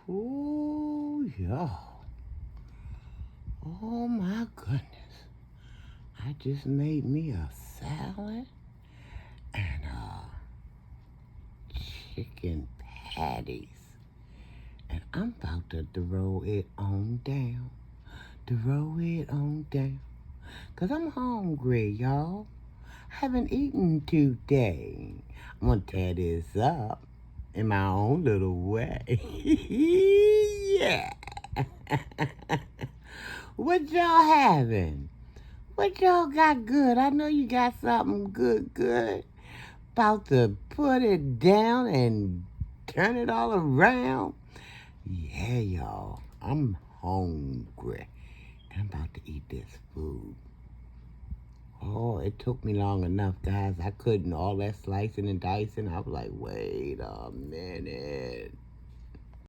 Ooh, y'all. Oh, my goodness. I just made me a salad and chicken patties. And I'm about to throw it on down. Throw it on down. 'Cause I'm hungry, y'all. I haven't eaten today. I'm gonna tear this up in my own little way. Yeah. What y'all having? What y'all got good? I know you got something good. About to put it down and turn it all around. Yeah, y'all. I'm hungry. And I'm about to eat this food. Oh, it took me long enough, guys. I couldn't. All that slicing and dicing. I was like, wait a minute.